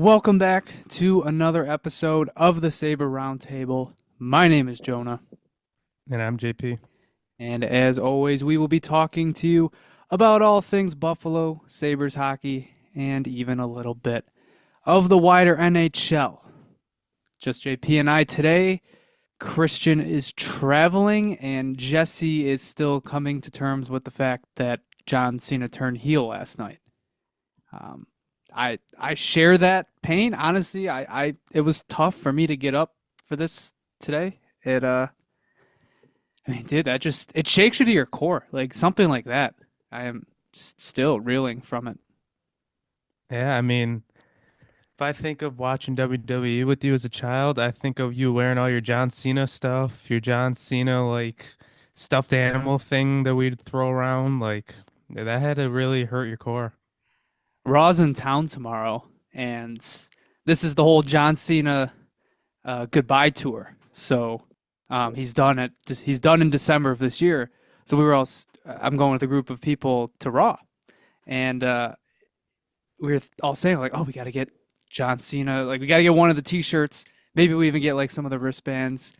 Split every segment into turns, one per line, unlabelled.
Welcome back to another episode of the Sabre Roundtable. My name is Jonah,
And I'm JP.
and as always, we will be talking to you about all things Buffalo Sabres hockey and even a little bit of the wider NHL. Just JP and I today. Christian is traveling, and Jesse is still coming to terms with the fact that John Cena turned heel last night. I share that pain. Honestly, I it was tough for me to get up for this today. I mean, dude, it shakes you to your core, like something like that. I am still reeling from it.
Yeah, I mean, if I think of watching WWE with you as a child, I think of you wearing all your John Cena stuff, your John Cena like stuffed animal thing that we'd throw around. Like that had to really hurt your core.
Raw's in town tomorrow, and this is the whole John Cena goodbye tour. So he's done in December of this year. So I'm going with a group of people to Raw, and we were all saying like, oh, we got to get John Cena, like we got to get one of the T-shirts. Maybe we even get like some of the wristbands.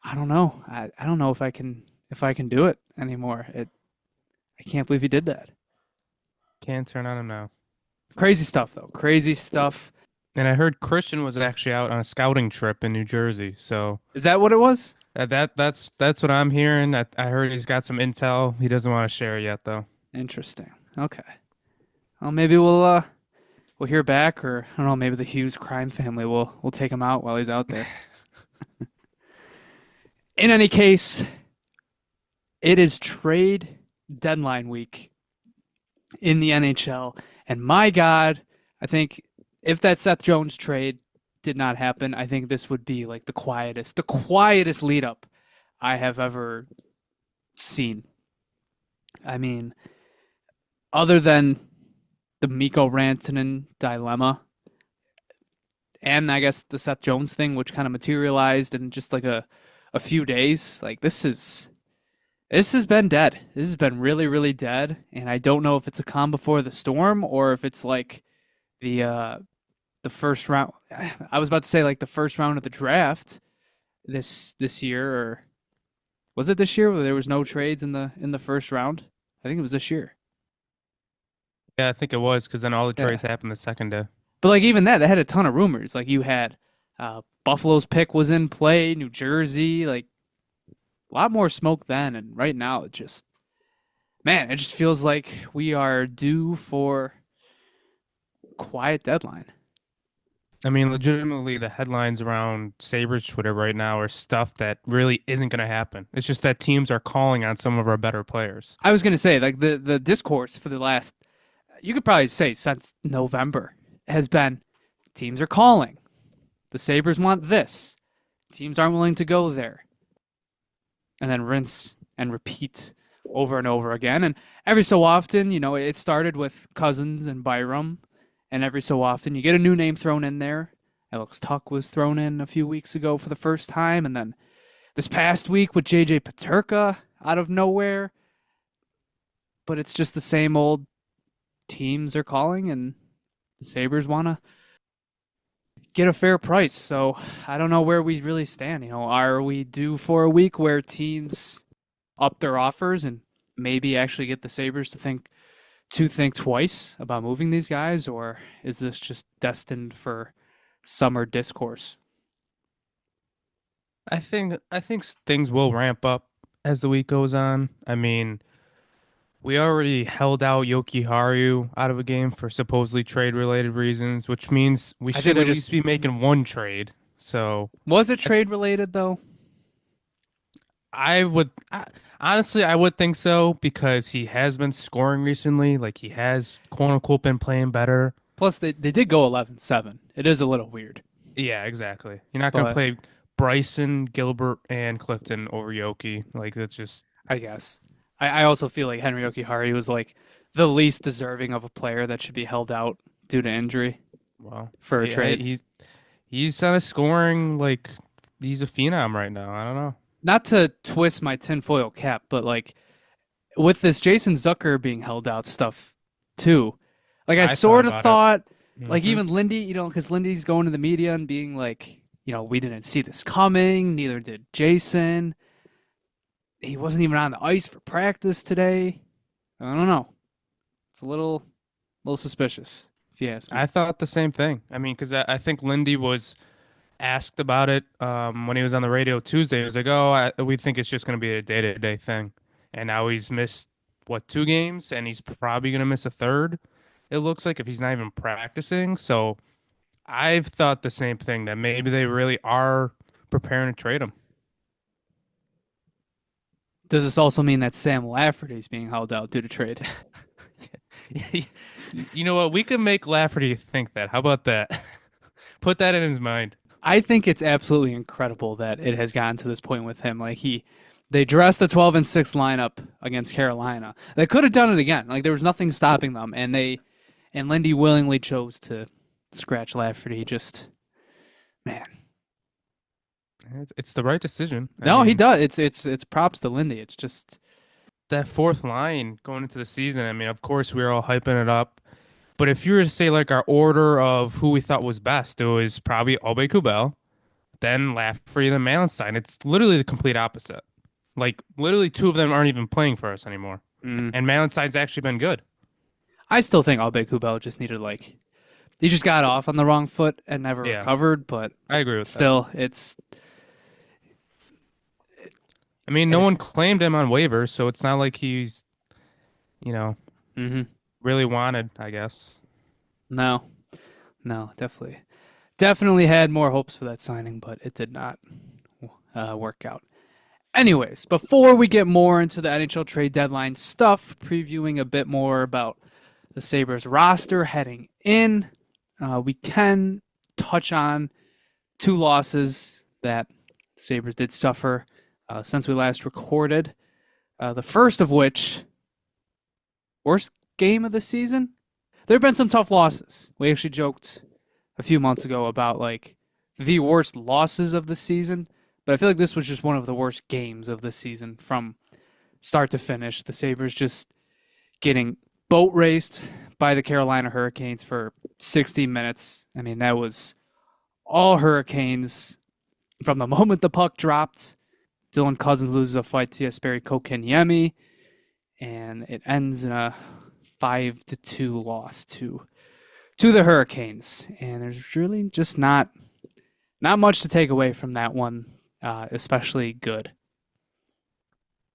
I don't know. I don't know if I can do it anymore. I can't believe he did that.
Can't turn on him now.
Crazy stuff though. Crazy stuff.
And I heard Christian was actually out on a scouting trip in New Jersey. So
Is that what it was?
that's what I'm hearing. I heard he's got some intel. He doesn't want to share yet though.
Interesting. Okay. Well, maybe we'll hear back, or I don't know. Maybe the Hughes crime family will take him out while he's out there. In any case, it is trade deadline week in the NHL, and my God, I think if that Seth Jones trade did not happen, I think this would be like the quietest lead up I have ever seen. I mean, other than the Mikko Rantanen dilemma, and I guess the Seth Jones thing, which kind of materialized in just like a few days, like this has been dead. This has been really, really dead, and I don't know if it's a calm before the storm or if it's like the first round. I was about to say like the first round of the draft this year, or was it this year where there was no trades in the first round? I think it was this year.
Yeah, I think it was because then all the
Yeah.
trades happened the second day.
But like even that, they had a ton of rumors. Like you had Buffalo's pick was in play, New Jersey, like a lot more smoke then, and right now it just feels like we are due for quiet deadline.
I mean, legitimately, the headlines around Sabres Twitter right now are stuff that really isn't going to happen. It's just that teams are calling on some of our better players.
I was gonna say like the discourse for the last, you could probably say since November, has been teams are calling. The Sabres want this. Teams aren't willing to go there. And then rinse and repeat over and over again. And every so often, it started with Cousins and Byram. And every so often, you get a new name thrown in there. Alex Tuck was thrown in a few weeks ago for the first time. And then this past week with JJ Peterka out of nowhere. But it's just the same old teams are calling, and the Sabres want to get a fair price. So I don't know where we really stand. Are we due for a week where teams up their offers and maybe actually get the Sabres to think twice about moving these guys, or is this just destined for summer discourse?
I think things will ramp up as the week goes on. I mean, we already held out Yoki Haru out of a game for supposedly trade-related reasons, which means we
I think
should
we
at
just
least be making one trade. So
was it
I,
trade related though.
I would honestly, I would think so because he has been scoring recently. Like he has quote unquote been playing better.
Plus they did go 11-7. It is a little weird,
Yeah, exactly. You're not going to
but
play Bryson, Gilbert, and Clifton over Yoki. Like that's just
I guess I also feel like Henry Okihari was like the least deserving of a player that should be held out due to injury
well,
for a
yeah,
trade.
he's kind of scoring like he's a phenom right now. I don't know.
Not to twist my tinfoil cap, but like with this Jason Zucker being held out stuff too, like I
I thought
sort of
about it.
thought Like
Hmm.
even Lindy, because Lindy's going to the media and being like, we didn't see this coming. Neither did Jason. He wasn't even on the ice for practice today. I don't know. It's a little suspicious, if you ask me.
I thought the same thing. I mean, because I think Lindy was asked about it when he was on the radio Tuesday. He was like, "Oh, we think it's just going to be a day-to-day thing," and now he's missed what 2 games, and he's probably going to miss a third. It looks like if he's not even practicing. So I've thought the same thing that maybe they really are preparing to trade him.
Does this also mean that Sam Lafferty's being held out due to trade?
You know what? We could make Lafferty think that. How about that? Put that in his mind.
I think it's absolutely incredible that it has gotten to this point with him. Like they dressed the 12-6 lineup against Carolina. They could have done it again. Like there was nothing stopping them, and Lindy willingly chose to scratch Lafferty. Just man,
It's the right decision. I
no, he
mean,
does. It's props to Lindy. It's just
that fourth line going into the season, I mean, of course, we were all hyping it up. But if you were to say like our order of who we thought was best, it was probably Obey Kubel, then Lafferty, then Malenstein. It's literally the complete opposite. Like literally two of them aren't even playing for us anymore.
mm.
And Malenstein's actually been good.
I still think Albe Kubel just needed like he just got off on the wrong foot and never
Yeah,
recovered. But
I agree with that.
still, it's
I mean, no one claimed him on waivers, so it's not like he's, you know,
mm-hmm.
really wanted, I guess.
No, no, definitely had more hopes for that signing, but it did not work out. Anyways, before we get more into the NHL trade deadline stuff, previewing a bit more about the Sabres roster heading in, we can touch on 2 losses that the Sabres did suffer since we last recorded. The first of which, worst game of the season? There have been some tough losses. We actually joked a few months ago about like the worst losses of the season, but I feel like this was just one of the worst games of the season from start to finish. The Sabres just getting boat raced by the Carolina Hurricanes for 60 minutes. I mean, that was all Hurricanes from the moment the puck dropped. Dylan Cousins loses a fight to Jesperi Kotkaniemi, and it ends in a 5-2 loss to the Hurricanes. And there's really just not much to take away from that one, especially good.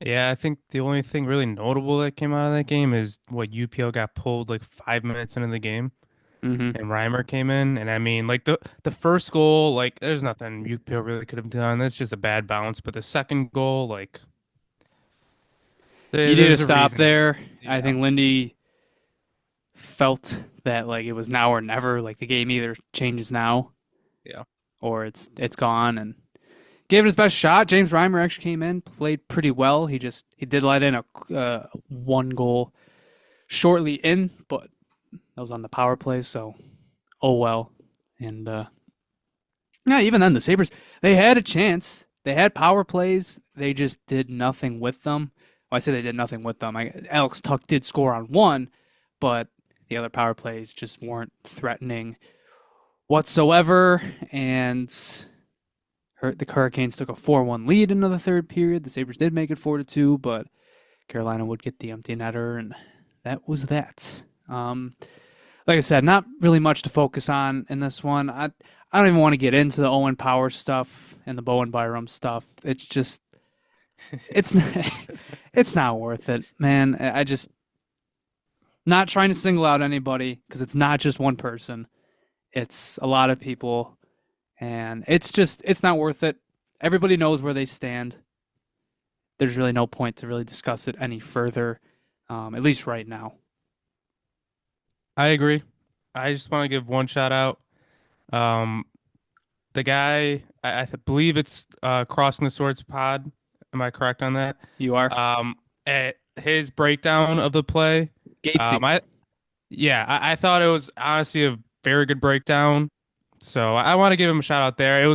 Yeah, I think the only thing really notable that came out of that game is what UPL got pulled like 5 minutes into the game,
Mm-hmm.
and Reimer came in, and I mean, like the first goal, like there's nothing UPL really could have done. That's just a bad bounce. But the second goal, like
You need to
there's a
stop
reason.
there. I
Yeah,
think Lindy felt that like it was now or never. Like the game either changes now
yeah.
or it's gone, and gave it his best shot. James Reimer actually came in, played pretty well. He did let in a 1 goal shortly in, but that was on the power play. So oh well. And yeah, even then the Sabres they had a chance. They had power plays. They just did nothing with them. Well, I say they did nothing with them. Alex Tuck did score on one, but the other power plays just weren't threatening whatsoever. And the Hurricanes took a 4-1 lead into the third period. The Sabres did make it 4-2, but Carolina would get the empty netter, and that was that. Like I said, not really much to focus on in this one. I don't even want to get into the Owen Power stuff and the Bowen Byram stuff. It's just it's it's not worth it, man. I just not trying to single out anybody because it's not just one person. It's a lot of people, and it's not worth it. Everybody knows where they stand. There's really no point to really discuss it any further, at least right now.
I agree. I just want to give one shout out. Um, the guy, I believe it's Crossing the Swords Pod. Am I correct on that?
You are
His breakdown of the play.
Gatesy.
I Yeah, I thought it was honestly a very good breakdown. So I want to give him a shout out there.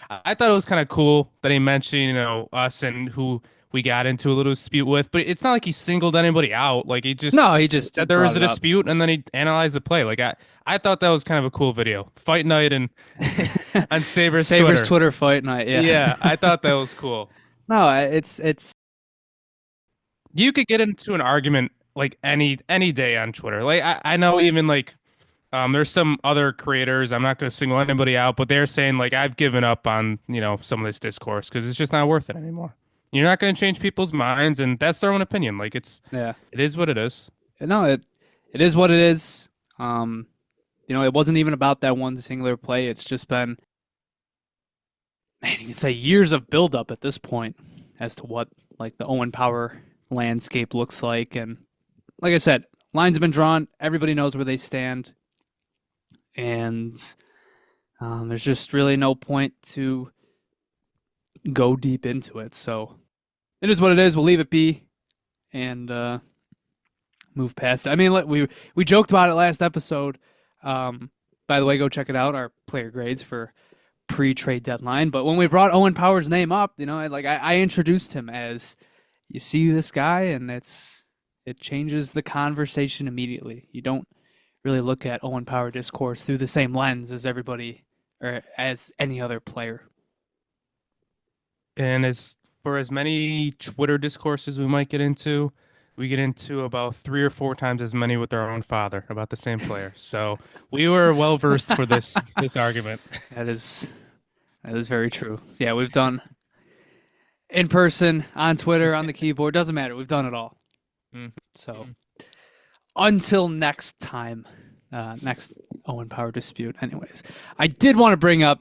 I thought it was kind of cool that he mentioned, us and who we got into a little dispute with, but it's not like he singled anybody out. Like he just
No, he just
said
he
there was
brought
a
it up.
dispute and then he analyzed the play. I thought that was kind of a cool video. Fight night and on Sabres
Sabres
Twitter.
Twitter fight night. Yeah.
Yeah, I thought that was cool.
No, it's
You could get into an argument like any day on Twitter. Like I know even like there's some other creators, I'm not going to single anybody out, but they're saying like I've given up on, some of this discourse because it's just not worth it anymore. You're not going to change people's minds and that's their own opinion. Like
yeah.
it is what it is.
No, it is what it is. It wasn't even about that one singular play. It's just been, man, you could say years of buildup at this point as to what like the Owen Power landscape looks like. And like I said, lines have been drawn. Everybody knows where they stand, and there's just really no point to go deep into it. So it is what it is. We'll leave it be and move past it. I mean, we joked about it last episode. By the way, go check it out. Our player grades for pre-trade deadline. But when we brought Owen Power's name up, I introduced him as, you see this guy, and it changes the conversation immediately. You don't really look at Owen Power discourse through the same lens as everybody or as any other player.
And as many Twitter discourses we might get into, we get into about 3 or 4 times as many with our own father about the same player. So we were well versed for this argument.
That is very true. Yeah, we've done in person, on Twitter, on the keyboard. Doesn't matter. We've done it all.
Mhm.
So until next time, next Owen Power dispute. Anyways, I did want to bring up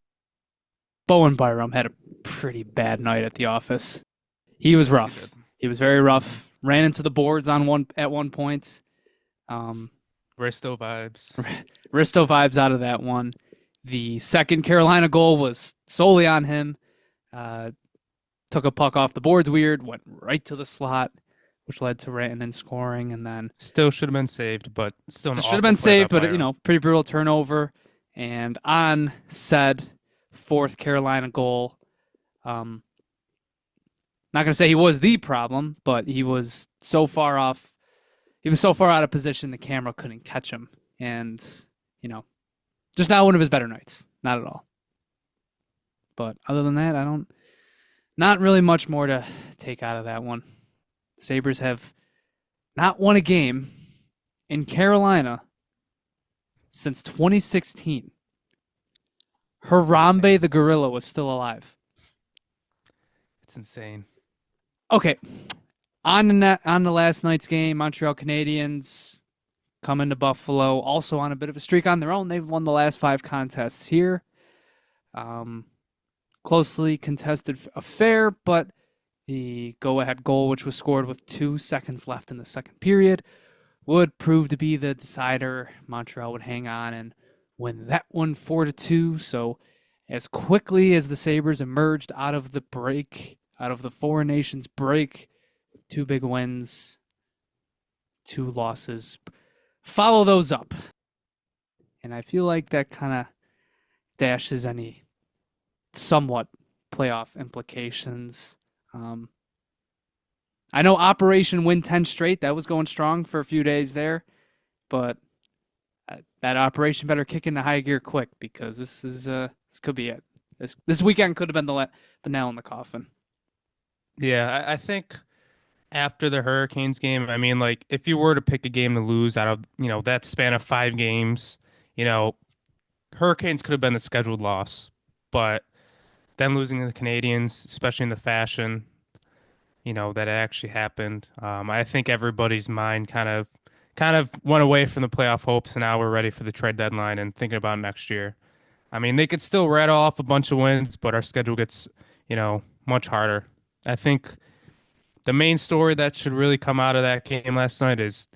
Bowen Byram had a pretty bad night at the office. He was rough. He was very rough. Ran into the boards at one point.
Risto vibes.
Risto vibes out of that one. The second Carolina goal was solely on him. Took a puck off the boards weird, went right to the slot, which led to Rantanen scoring, and then
Still should have been saved, but still an
should
awful
have been
play
saved,
by
but
Byram.
pretty brutal turnover. And on said fourth Carolina goal, not gonna say he was the problem, but he was so far off. He was so far out of position the camera couldn't catch him, and just not one of his better nights, not at all. But other than that, not really much more to take out of that one. Sabres have not won a game in Carolina since 2016. Harambe the Gorilla was still alive.
It's insane.
Okay, on the last night's game, Montreal Canadiens coming to Buffalo, also on a bit of a streak on their own. They've won the last 5 contests here. Closely contested affair, but the go-ahead goal, which was scored with 2 seconds left in the second period, would prove to be the decider. Montreal would hang on and win that one 4-2. So as quickly as the Sabres emerged out of the break, out of the Four Nations break, with 2 big wins, 2 losses, follow those up. And I feel like that kind of dashes any somewhat playoff implications. I know Operation Win 10 straight, that was going strong for a few days there, but that operation better kick into high gear quick, because this could be it. This weekend could have been the nail in the coffin.
Yeah, I think after the Hurricanes game, I mean, like if you were to pick a game to lose out of, that span of 5 games, Hurricanes could have been the scheduled loss, but then losing to the Canadiens, especially in the fashion, that it actually happened. I think everybody's mind kind of went away from the playoff hopes, and now we're ready for the trade deadline and thinking about next year. I mean, they could still rattle off a bunch of wins, but our schedule gets, much harder. I think the main story that should really come out of that game last night is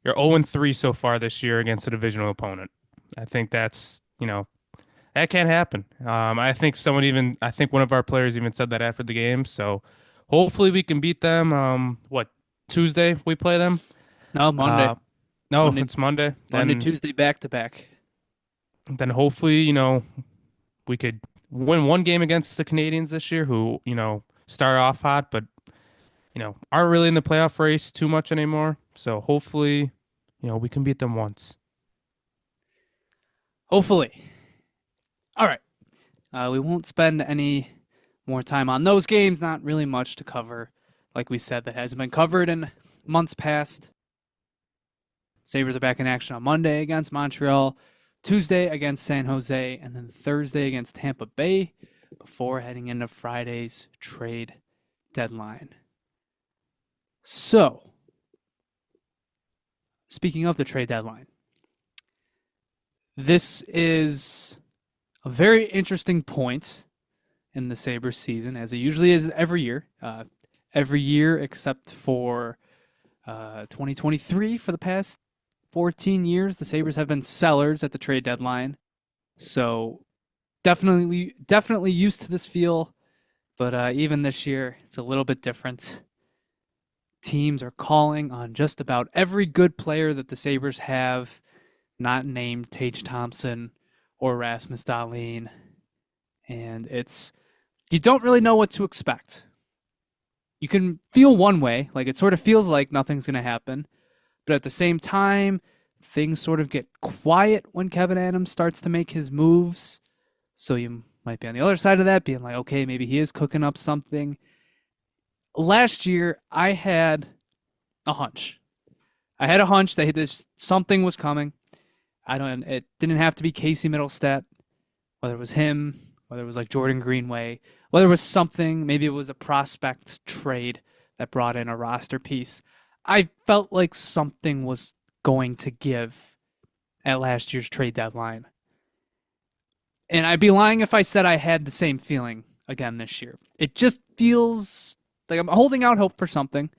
you're 0-3 so far this year against a divisional opponent. I think that's, that can't happen. I think I think one of our players even said that after the game. So hopefully we can beat them. Tuesday we play them?
No, Monday.
No,
Monday,
it's Monday.
Monday, Tuesday, back to back.
Then hopefully, we could win one game against the Canadians this year, who, start off hot, but aren't really in the playoff race too much anymore. So hopefully, we can beat them once.
Hopefully. All right. We won't spend any more time on those games. Not really much to cover. Like we said, that hasn't been covered in months past. Sabres are back in action on Monday against Montreal, Tuesday against San Jose, and then Thursday against Tampa Bay before heading into Friday's trade deadline. So, speaking of the trade deadline, this is a very interesting point in the Sabres season, as it usually is every year. Every year except for 2023 for the past 14 years, the Sabres have been sellers at the trade deadline. So definitely used to this feel, but even this year, it's a little bit different. Teams are calling on just about every good player that the Sabres have, not named Tage Thompson or Rasmus Dahlin. And you don't really know what to expect. You can feel one way, like it sort of feels like nothing's going to happen. But at the same time, things sort of get quiet when Kevin Adams starts to make his moves. So you might be on the other side of that, being like, okay, maybe he is cooking up something. Last year, I had a hunch. I had a hunch that something was coming. It didn't have to be Casey Middlestat, whether it was him, whether it was like Jordan Greenway, whether it was something, maybe it was a prospect trade that brought in a roster piece. I felt like something was going to give at last year's trade deadline. And I'd be lying if I said I had the same feeling again this year. It just feels like I'm holding out hope for something,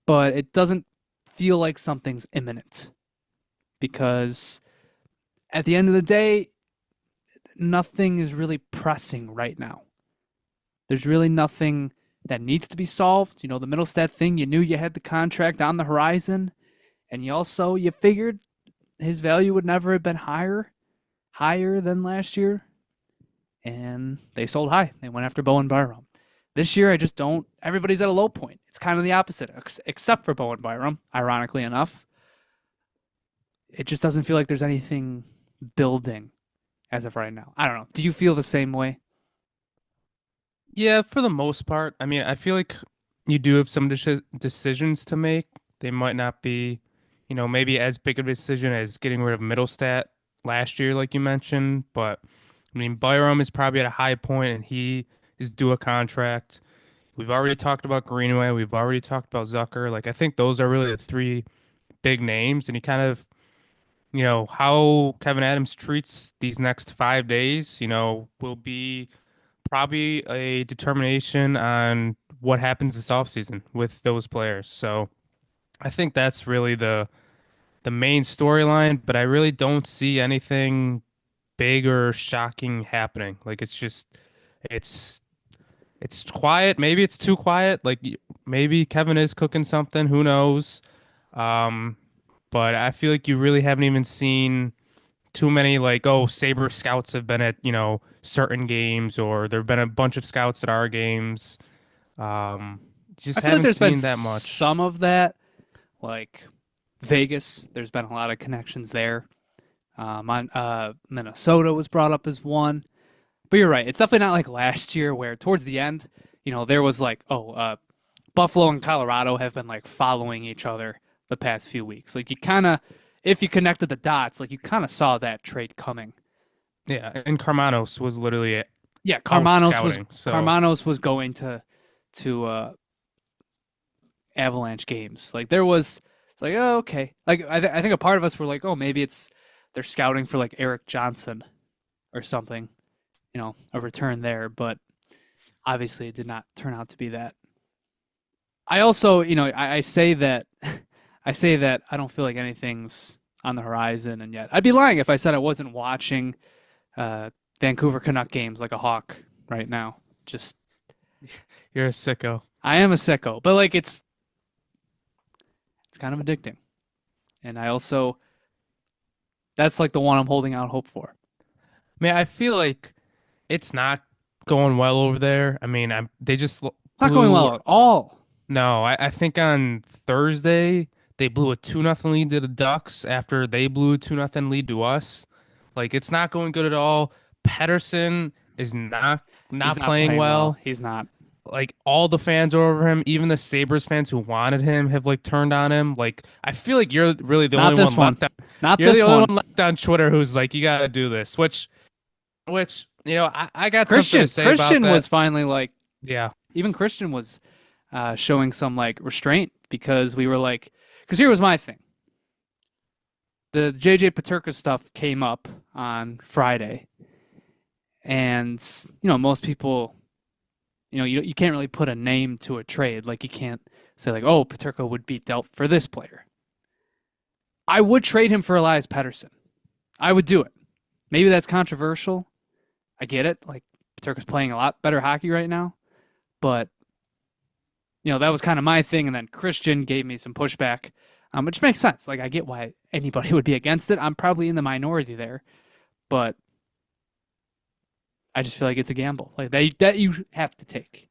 but it doesn't feel like something's imminent. Because at the end of the day, nothing is really pressing right now. There's really nothing that needs to be solved. The Middlestat thing, you knew you had the contract on the horizon, and you figured his value would never have been higher than last year, and they sold high. They went after Bowen Byram. This year, I just don't. Everybody's at a low point. It's kind of the opposite, except for Bowen Byram, ironically enough. It just doesn't feel like there's anything building as of right now. I don't know. Do you feel the same way?
Yeah, for the most part. I mean, I feel like you do have some decisions to make. They might not be, maybe as big of a decision as getting rid of Middlestat last year, like you mentioned. But I mean, Byram is probably at a high point, and he is due a contract. We've already talked about Greenway. We've already talked about Zucker. Like, I think those are really the three big names, and he kind of, how Kevin Adams treats these next 5 days, will be probably a determination on what happens this offseason with those players. So I think that's really the main storyline, but I really don't see anything big or shocking happening. Like it's it's quiet. Maybe it's too quiet. Like maybe Kevin is cooking something, who knows? Um, but I feel like you really haven't even seen too many like, oh, Sabre scouts have been at, certain games, or there've been a bunch of scouts at our games. Just
I feel like
haven't
there's been
seen that much.
some of that, like Vegas. There's been a lot of connections there. Minnesota was brought up as one. But you're right. It's definitely not like last year where towards the end, there was like, Buffalo and Colorado have been like following each other the past few weeks. Like you kind of, if you connected the dots, like you kind of saw that trade coming.
Yeah, and Carmanos was literally
Yeah,
out
Carmanos was
scouting. So
Carmanos was going to Avalanche games. Like there was, it's like, oh, okay. Like I think a part of us were like, oh, maybe they're scouting for like Eric Johnson or something, a return there. But obviously, it did not turn out to be that. I also, I say that, I say that I don't feel like anything's on the horizon, and yet I'd be lying if I said I wasn't watching Vancouver Canuck games like a hawk right now. Just
you're a sicko.
I am a sicko, but like it's kind of addicting, and I also that's like the one I'm holding out hope for.
I mean, I feel like it's not going well over there. I mean, they just
It's not going
flew
well at all.
No, I think on Thursday they blew a 2-0 lead to the Ducks after they blew a 2-0 lead to us. Like it's not going good at all. Pettersson is
He's
not
not
playing
playing well.
well.
He's not.
Like all the fans are over him, even the Sabres fans who wanted him have like turned on him. Like I feel like you're really the
Not
only
this
one
one.
left on
Not
you're the
this
only
one.
one left on Twitter who's like, you gotta do this. Which, I got something to
Christian.
say about
Christian
that.
was finally like,
Yeah.
even Christian was showing some like restraint because we were like, because here was my thing. The JJ Peterka stuff came up on Friday, and most people, you can't really put a name to a trade. Like you can't say like, oh, Peterka would be dealt for this player. I would trade him for Elias Pettersson. I would do it. Maybe that's controversial. I get it. Like Peterka's playing a lot better hockey right now, but that was kind of my thing. And then Christian gave me some pushback, which makes sense. Like I get why anybody would be against it. I'm probably in the minority there, but I just feel like it's a gamble. Like that you have to take.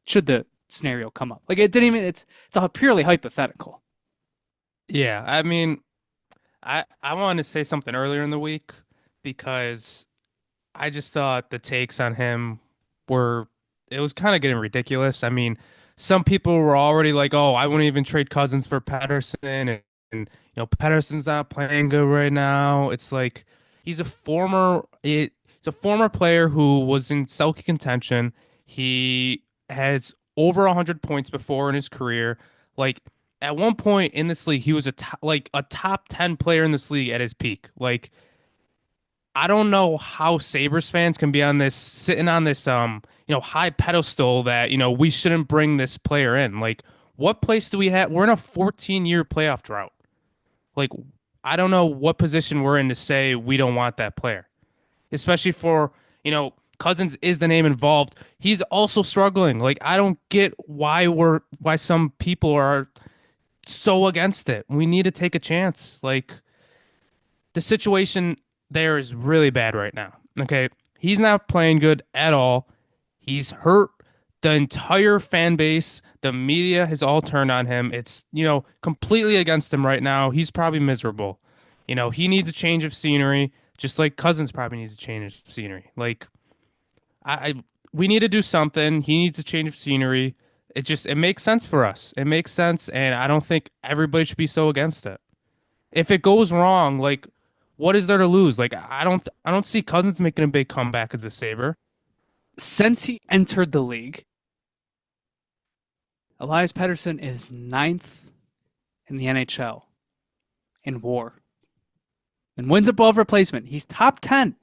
Should the scenario come up? Like it didn't even. It's a purely hypothetical.
Yeah. I mean, I wanted to say something earlier in the week because I just thought the takes on him were it was kind of getting ridiculous. I mean, some people were already like, "Oh, I wouldn't even trade Cousins for Pettersson," and Pettersson's not playing good right now. It's like he's a former player who was in Selke contention. He has over 100 points before in his career. Like at one point in this league, he was a top 10 player in this league at his peak. Like I don't know how Sabres fans can be sitting on this high pedestal that, we shouldn't bring this player in. Like what place do we have? We're in a 14-year playoff drought. Like I don't know what position we're in to say we don't want that player. Especially for, Cousins is the name involved. He's also struggling. Like I don't get why some people are so against it. We need to take a chance. Like the situation there is really bad right now. Okay. He's not playing good at all. He's hurt the entire fan base. The media has all turned on him. It's, completely against him right now. He's probably miserable. He needs a change of scenery, just like Cousins probably needs a change of scenery. Like, I we need to do something. He needs a change of scenery. It makes sense for us. It makes sense, and I don't think everybody should be so against it. If it goes wrong, like what is there to lose? Like I don't see Cousins making a big comeback as a Saber.
Since he entered the league, Elias Pettersson is ninth in the NHL in WAR and wins above replacement. He's top 10.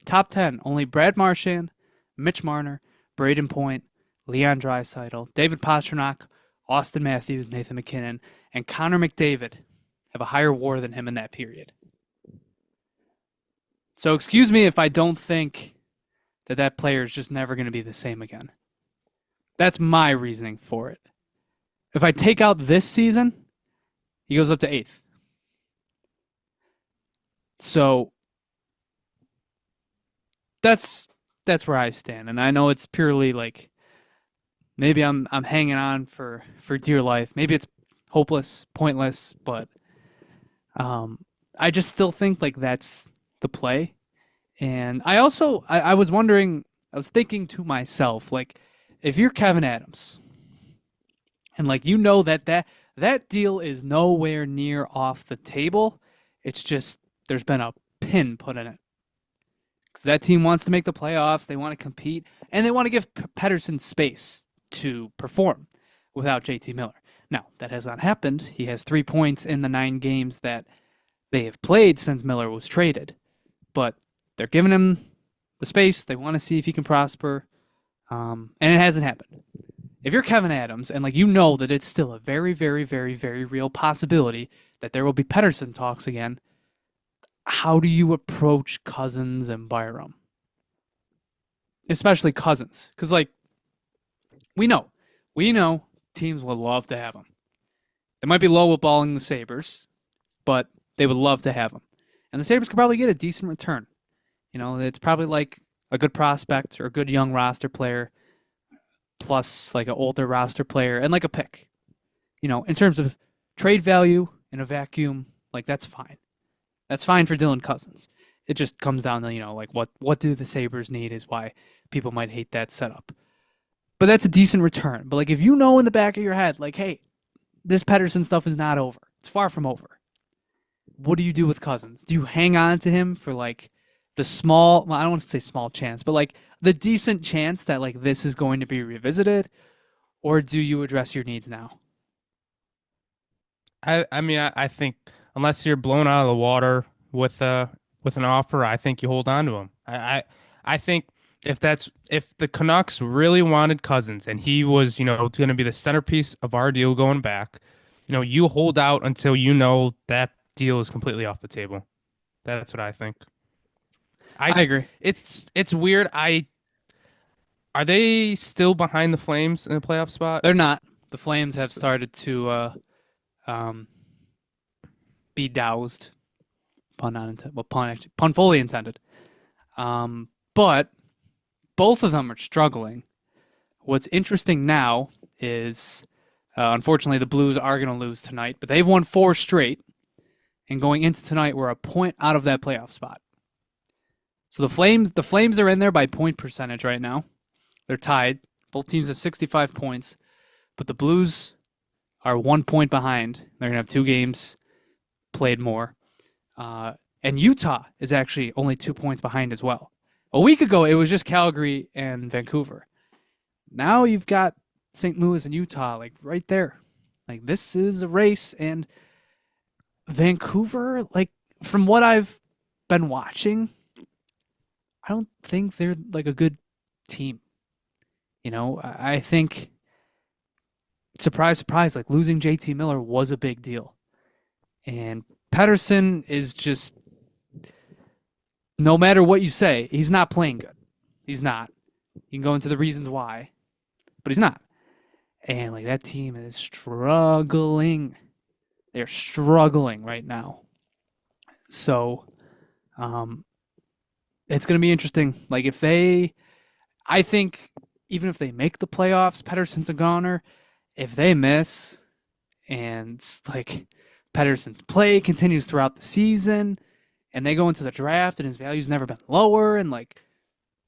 Top 10. Only Brad Marchand, Mitch Marner, Braden Point, Leon Draisaitl, David Pastrnak, Austin Matthews, Nathan McKinnon, and Connor McDavid have a higher WAR than him in that period. So excuse me if I don't think that player is just never going to be the same again. That's my reasoning for it. If I take out this season, he goes up to 8th. So that's where I stand, and I know it's purely like maybe I'm hanging on for dear life. Maybe it's hopeless, pointless, but I just still think like that's the play. And I also I was wondering, I was thinking to myself, like if you're Kevin Adams and like that deal is nowhere near off the table, it's just there's been a pin put in it. Because that team wants to make the playoffs, they want to compete, and they want to give Pettersson space to perform without JT Miller. Now, that has not happened. He has 3 points in the 9 games that they have played since Miller was traded. But they're giving him the space. They want to see if he can prosper. And it hasn't happened. If you're Kevin Adams and like that it's still a very, very, very, very real possibility that there will be Pettersson talks again, how do you approach Cousins and Byram? Especially Cousins. Because, like, we know teams would love to have him. They might be lowballing the Sabres, but they would love to have him. And the Sabres could probably get a decent return. It's probably like a good prospect or a good young roster player. plus like an older roster player and like a pick. In terms of trade value in a vacuum, like that's fine. That's fine for Dylan Cousins. It just comes down to, like what do the Sabres need is why people might hate that setup. But that's a decent return. But like if you know in the back of your head, like, hey, this Pettersson stuff is not over. It's far from over. What do you do with Cousins? Do you hang on to him for like the small, well, I don't want to say small chance, but like the decent chance that like this is going to be revisited? Or do you address your needs now?
I think unless you're blown out of the water with an offer, I think you hold on to him. I think if the Canucks really wanted Cousins and he was, going to be the centerpiece of our deal going back, you hold out until that deal is completely off the table. That's what I think.
I agree.
It's weird. Are they still behind the Flames in the playoff spot?
They're not. The Flames have started to be doused. Pun not intended. Well, pun fully intended. But both of them are struggling. What's interesting now is, unfortunately, the Blues are going to lose tonight, but they've won 4 straight, and going into tonight, we're a point out of that playoff spot. So the Flames are in there by point percentage right now. They're tied. Both teams have 65 points, but the Blues are 1 point behind. They're going to have 2 games played more. And Utah is actually only 2 points behind as well. A week ago, it was just Calgary and Vancouver. Now you've got St. Louis and Utah, like right there. Like this is a race, and Vancouver, like from what I've been watching, I don't think they're like a good team. I think, surprise, surprise, like losing JT Miller was a big deal. And Pettersson is just, no matter what you say, he's not playing good. He's not. You can go into the reasons why, but he's not. And like that team is struggling. They're struggling right now. So, it's going to be interesting. Like I think even if they make the playoffs, Pettersson's a goner. If they miss and like Pettersson's play continues throughout the season and they go into the draft and his value's never been lower, and like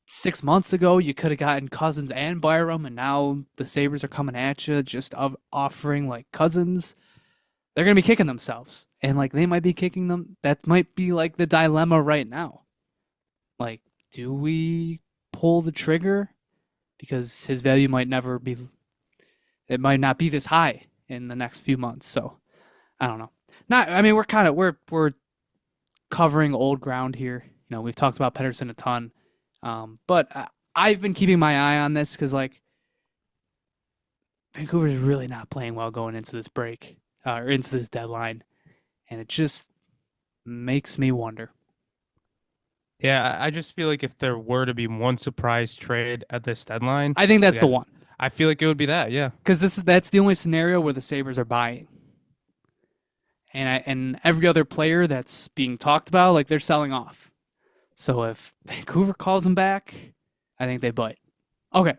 6 months ago you could have gotten Cousins and Byram, and now the Sabres are coming at you just offering like Cousins, they're going to be kicking themselves. And like they might be kicking them. That might be like the dilemma right now. Like, do we pull the trigger? Because his value might never be, it might not be this high in the next few months. So I don't know. We're covering old ground here. We've talked about Pettersson a ton. But I've been keeping my eye on this because like Vancouver's really not playing well going into this break or into this deadline. And it just makes me wonder.
Yeah, I just feel like if there were to be one surprise trade at this deadline,
I think that's the one.
I feel like it would be that, yeah.
Because that's the only scenario where the Sabres are buying. And every other player that's being talked about, like they're selling off. So if Vancouver calls them back, I think they bite. Okay,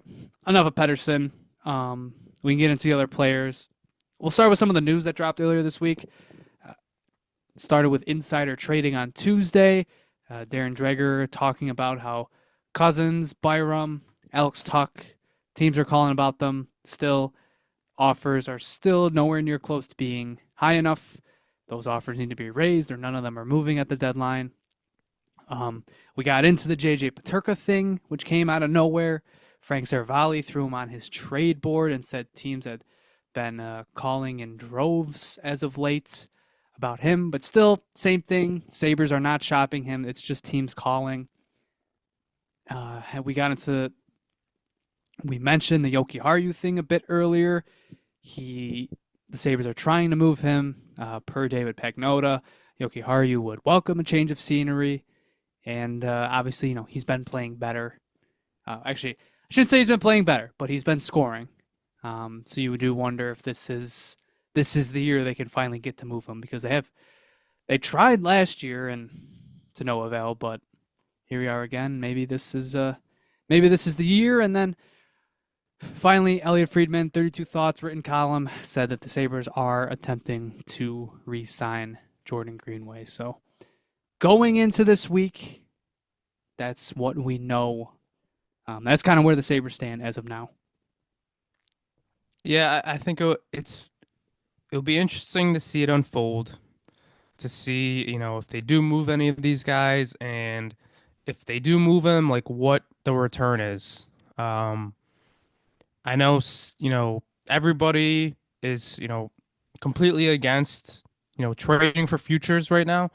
enough of Pettersson. We can get into the other players. We'll start with some of the news that dropped earlier this week. Started with insider trading on Tuesday. Darren Dreger talking about how Cousins, Byram, Alex Tuck, teams are calling about them. Still, offers are still nowhere near close to being high enough. Those offers need to be raised, or none of them are moving at the deadline. We got into the JJ Peterka thing, which came out of nowhere. Frank Seravalli threw him on his trade board and said teams had been calling in droves as of late about him, but still, same thing. Sabres are not shopping him. It's just teams calling. We mentioned the Yoki Haru thing a bit earlier. The Sabres are trying to move him. Per David Pagnotta, Yoki Haru would welcome a change of scenery. And obviously, he's been playing better. Actually, I shouldn't say he's been playing better, but he's been scoring. So you do wonder if this is the year they can finally get to move him, because they tried last year and to no avail, but here we are again. Maybe this is the year. And then Finally, Elliot Friedman, 32 Thoughts written column, said that the Sabres are attempting to re-sign Jordan Greenway. So going into this week, that's what we know. That's kind of where the Sabres stand as of now.
Yeah, I think it'll be interesting to see it unfold, to see, if they do move any of these guys and if they do move them, like what the return is. Um, I know, everybody is, completely against, trading for futures right now,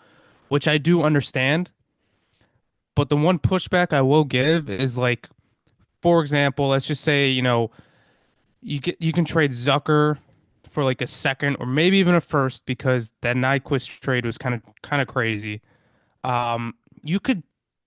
which I do understand. But the one pushback I will give is like, for example, let's just say, you can trade Zucker for like a second or maybe even a first because that Nyquist trade was kind of crazy. You could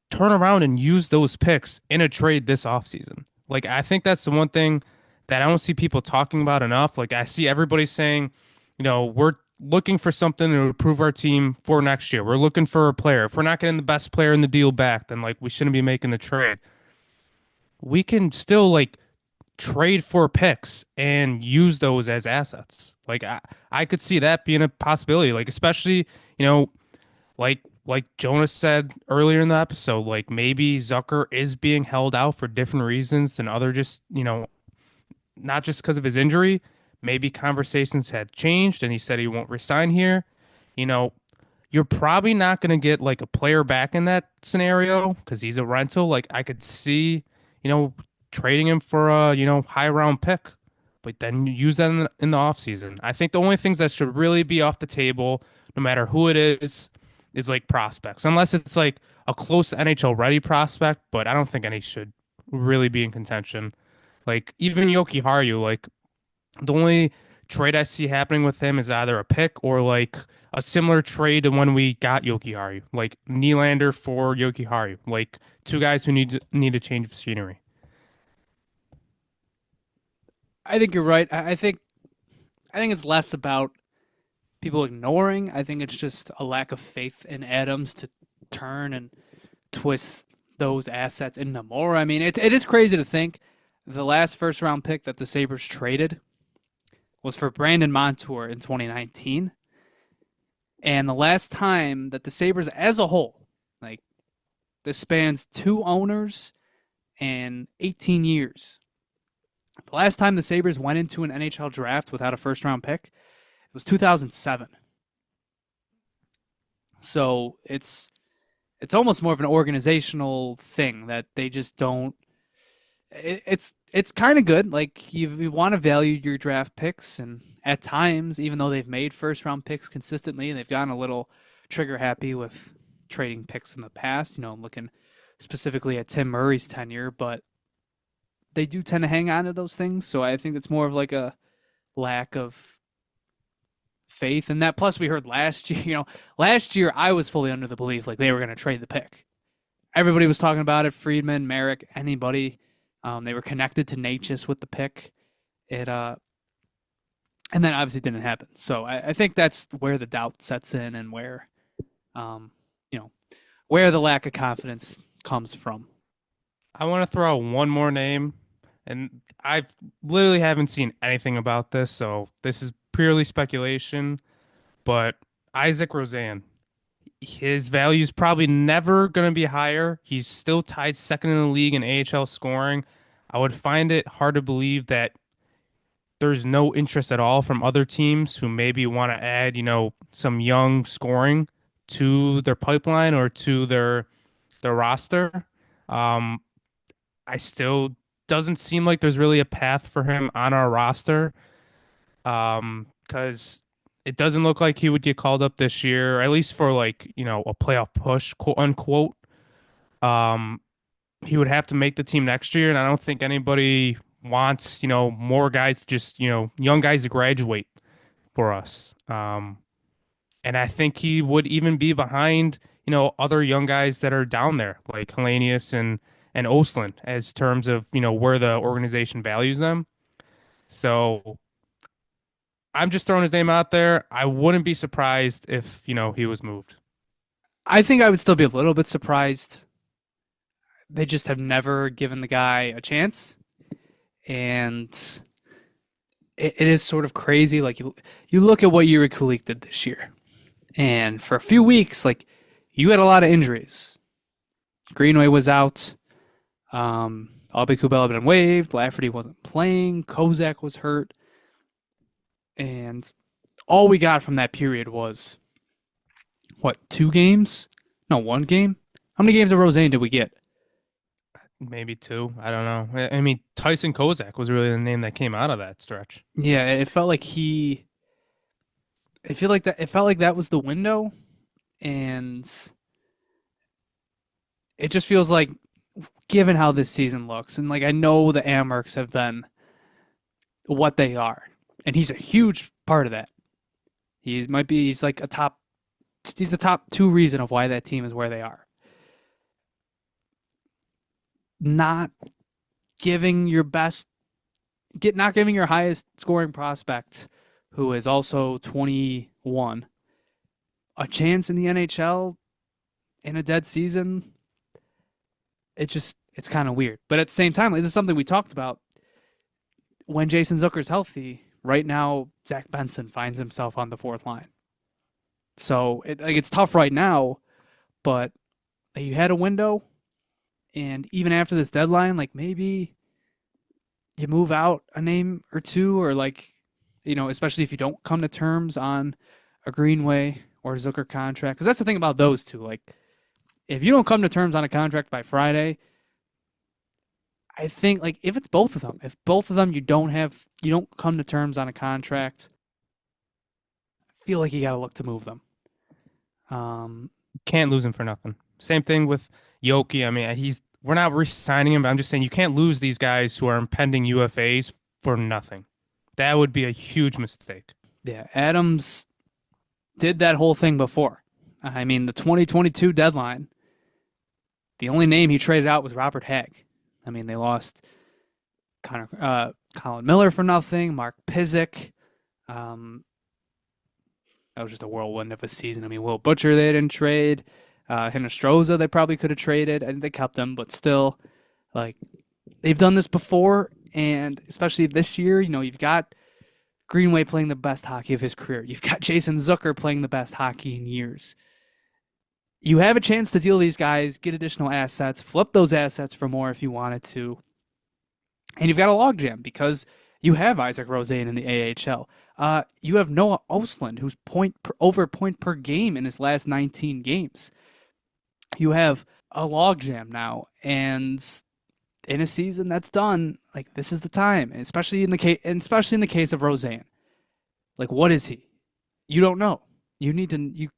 turn around and use those picks in a trade this offseason. Like I think that's the one thing that I don't see people talking about enough. Like I see everybody saying, we're looking for something to improve our team for next year. We're looking for a player. If we're not getting the best player in the deal back, then like we shouldn't be making the trade. We can still like trade for picks and use those as assets. Like I could see that being a possibility. Like especially, you know, like Jonas said earlier in the episode, like maybe Zucker is being held out for different reasons than other just, not just because of his injury. Maybe conversations had changed and he said he won't resign here. You know, you're probably not going to get like a player back in that scenario because he's a rental. Like I could see, you know, trading him for a, high round pick, but then use that in the offseason. I think the only things that should really be off the table, no matter who it is like prospects, unless it's like a close NHL ready prospect, but I don't think any should really be in contention. Like even Yoki Haru, like the only trade I see happening with him is either a pick or like a similar trade to when we got Yoki Haru, like Nylander for Yoki Haru, like two guys who need a change of scenery.
I think you're right. I think it's less about people ignoring. I think it's just a lack of faith in Adams to turn and twist those assets into more. I mean, it is crazy to think the last first round pick that the Sabres traded was for Brandon Montour in 2019. And the last time that the Sabres as a whole, like this spans two owners and 18 years. The last time the Sabres went into an NHL draft without a first round pick, it was 2007. So it's almost more of an organizational thing that they just don't. It's kind of good. Like you want to value your draft picks, and at times, even though they've made first round picks consistently, and they've gotten a little trigger happy with trading picks in the past. Looking specifically at Tim Murray's tenure, but they do tend to hang on to those things. So I think it's more of like a lack of faith in that. Plus, we heard last year, last year I was fully under the belief like they were going to trade the pick. Everybody was talking about it. Friedman, Merrick, anybody. They were connected to Nyquist with the pick. And then obviously didn't happen. So I think that's where the doubt sets in and um, you know, where the lack of confidence comes from.
I want to throw out one more name, and I literally haven't seen anything about this, so this is purely speculation. But Isaac Rosen, his value is probably never going to be higher. He's still tied second in the league in AHL scoring. I would find it hard to believe that there's no interest at all from other teams who maybe want to add, some young scoring to their pipeline or to their roster. Um, I still doesn't seem like there's really a path for him on our roster. Because it doesn't look like he would get called up this year, at least for like, a playoff push, quote unquote. Um, he would have to make the team next year, and I don't think anybody wants, more guys to just, young guys to graduate for us. And I think he would even be behind, other young guys that are down there, like Elias and Oslin, as terms of, where the organization values them. So I'm just throwing his name out there. I wouldn't be surprised if, he was moved.
I think I would still be a little bit surprised. They just have never given the guy a chance. and it is sort of crazy. Like you look at what Yuri Kulik did this year, and for a few weeks, like you had a lot of injuries. Greenway was out. Albie Kubel had been waived. Lafferty wasn't playing. Kozak was hurt, and all we got from that period was what, 2 games? No, 1 game. How many games of Roseanne did we get?
Maybe two. I don't know. I mean, Tyson Kozak was really the name that came out of that stretch.
Yeah, it felt like he. I feel like that. It felt like that was the window, and it just feels like, given how this season looks, and like I know the Amerks have been what they are, and he's a huge part of that. He might be. He's like a top. He's a top 2 reason of why that team is where they are. Not giving your best, not giving your highest scoring prospect, who is also 21, a chance in the NHL in a dead season. It's kind of weird. But at the same time, like, this is something we talked about. When Jason Zucker's healthy, right now Zach Benson finds himself on the 4th line. So it's tough right now, but you had a window, and even after this deadline, like maybe you move out a name or two, or like, especially if you don't come to terms on a Greenway or Zucker contract. Because that's the thing about those two. Like, if you don't come to terms on a contract by Friday, I think, like, if both of them you don't come to terms on a contract, I feel like you got to look to move them.
Can't lose him for nothing. Same thing with Yoki. I mean, we're not re-signing him, but I'm just saying you can't lose these guys who are impending UFAs for nothing. That would be a huge mistake.
Yeah, Adams did that whole thing before. I mean, the 2022 deadline, the only name he traded out was Robert Hagg. I mean, they lost Colin Miller for nothing, Mark Pysyk. That was just a whirlwind of a season. I mean, Will Butcher they didn't trade. Hinostroza they probably could have traded, and they kept him, but still, like, they've done this before, and especially this year, you've got Greenway playing the best hockey of his career. You've got Jason Zucker playing the best hockey in years. You have a chance to deal these guys, get additional assets, flip those assets for more if you wanted to. And you've got a logjam because you have Isaac Rosén in the AHL. You have Noah Ostlund, who's over point per game in his last 19 games. You have a logjam now, and in a season that's done, like, this is the time, especially in the case of Rosén. Like, what is he? You don't know. You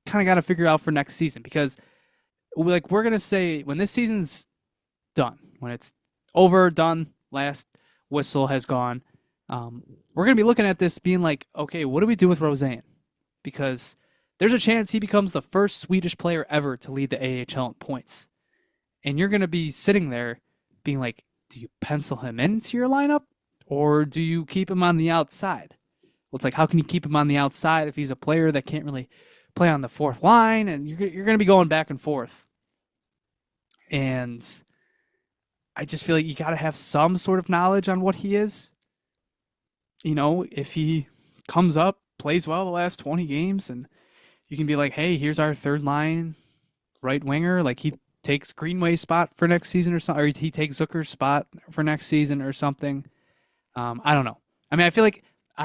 kind of got to figure out for next season, because, like, we're gonna say when this season's done, when it's over, done, last whistle has gone, we're gonna be looking at this being like, okay, what do we do with Rosén? Because there's a chance he becomes the first Swedish player ever to lead the AHL in points, and you're gonna be sitting there being like, do you pencil him into your lineup, or do you keep him on the outside? Well, it's like, how can you keep him on the outside if he's a player that can't really play on the 4th line? And you're going to be going back and forth. And I just feel like you got to have some sort of knowledge on what he is. If he comes up, plays well the last 20 games, and you can be like, hey, here's our 3rd line right winger. Like, he takes Greenway's spot for next season or something, or he takes Zucker's spot for next season or something. I don't know. I mean, I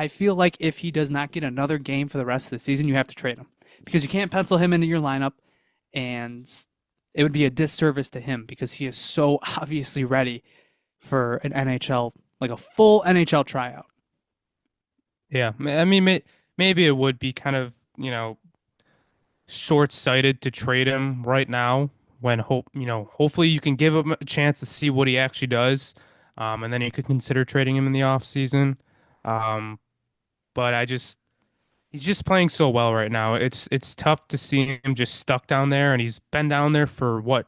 feel like if he does not get another game for the rest of the season, you have to trade him, because you can't pencil him into your lineup, and it would be a disservice to him because he is so obviously ready for an NHL, like a full NHL tryout.
Yeah, I mean, maybe it would be kind of, short-sighted to trade him right now when hopefully you can give him a chance to see what he actually does, and then you could consider trading him in the offseason. But he's just playing so well right now. It's tough to see him just stuck down there, and he's been down there for what,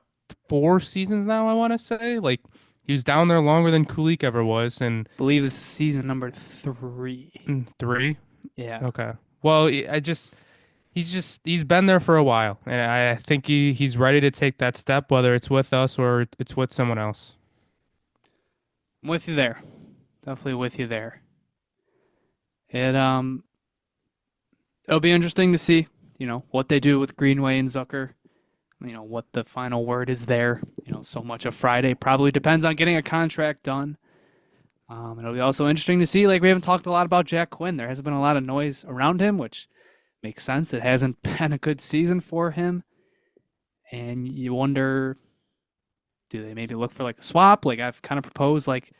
4 seasons now, I want to say. Like, he was down there longer than Kulik ever was, and
I believe this is season number 3.
3.
Yeah.
Okay. Well, he's been there for a while, and I think he's ready to take that step, whether it's with us or it's with someone else.
I'm with you there. Definitely with you there. It it'll be interesting to see, what they do with Greenway and Zucker. What the final word is there. So much of Friday probably depends on getting a contract done. It'll be also interesting to see, like, we haven't talked a lot about Jack Quinn. There hasn't been a lot of noise around him, which makes sense. It hasn't been a good season for him. And you wonder, do they maybe look for like a swap? Like I've kind of proposed, like,